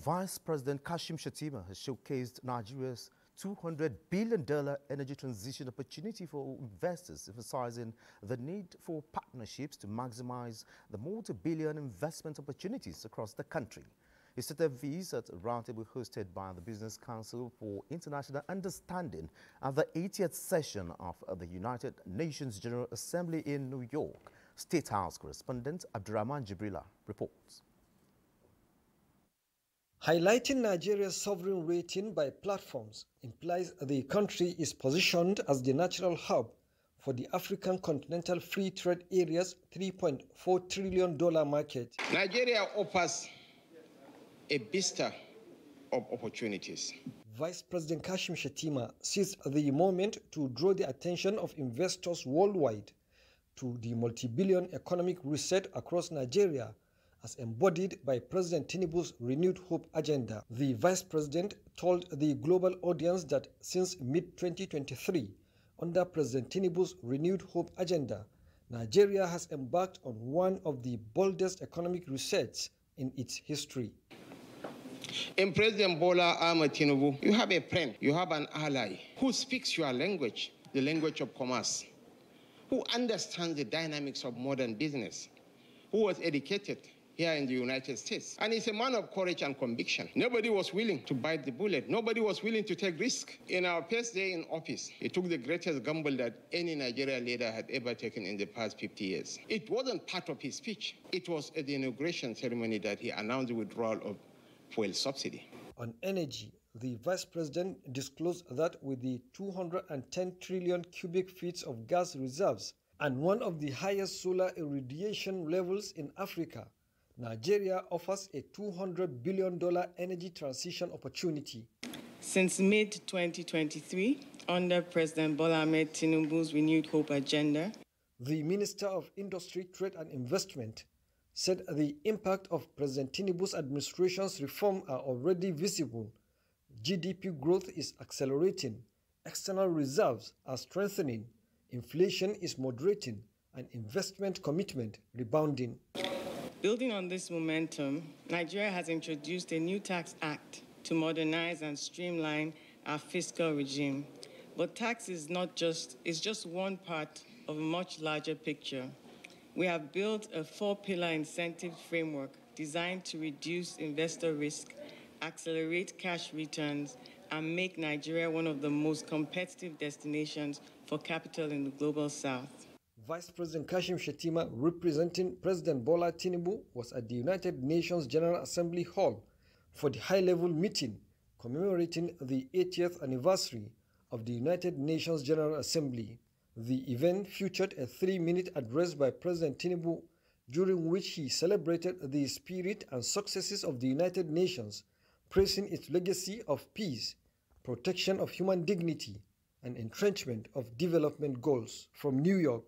Vice President Kashim Shettima has showcased Nigeria's $200 billion energy transition opportunity for investors, emphasizing the need for partnerships to maximize the multi-billion investment opportunities across the country. He stated this at a roundtable hosted by the Business Council for International Understanding at the 80th session of the United Nations General Assembly in New York. State House Correspondent Abdurrahman Jibrila reports. Highlighting Nigeria's sovereign rating by platforms implies the country is positioned as the natural hub for the African Continental Free Trade Area's $3.4 trillion market. Nigeria offers a vista of opportunities. Vice President Kashim Shettima seized the moment to draw the attention of investors worldwide to the multi-billion economic reset across Nigeria as embodied by President Tinubu's Renewed Hope agenda. The Vice President told the global audience that since mid-2023, under President Tinubu's Renewed Hope agenda, Nigeria has embarked on one of the boldest economic resets in its history. In President Bola Ahmed Tinubu, you have a friend, you have an ally who speaks your language, the language of commerce, who understands the dynamics of modern business, who was educated here in the United States. And he's a man of courage and conviction. Nobody was willing to bite the bullet. Nobody was willing to take risk. In our first day in office, he took the greatest gamble that any Nigerian leader had ever taken in the past 50 years. It wasn't part of his speech. It was at the inauguration ceremony that he announced the withdrawal of fuel subsidy. On energy, the Vice President disclosed that with the 210 trillion cubic feet of gas reserves and one of the highest solar irradiation levels in Africa, Nigeria offers a $200 billion energy transition opportunity. Since mid-2023, under President Bola Ahmed Tinubu's Renewed Hope agenda, the Minister of Industry, Trade and Investment said the impact of President Tinubu's administration's reform are already visible. GDP growth is accelerating, external reserves are strengthening, inflation is moderating, and investment commitment rebounding. Building on this momentum, Nigeria has introduced a new tax act to modernize and streamline our fiscal regime. But tax is just one part of a much larger picture. We have built a four-pillar incentive framework designed to reduce investor risk, accelerate cash returns, and make Nigeria one of the most competitive destinations for capital in the global south. Vice President Kashim Shettima, representing President Bola Tinubu, was at the United Nations General Assembly Hall for the high-level meeting commemorating the 80th anniversary of the United Nations General Assembly. The event featured a 3-minute address by President Tinubu, during which he celebrated the spirit and successes of the United Nations, praising its legacy of peace, protection of human dignity, and entrenchment of development goals. From New York,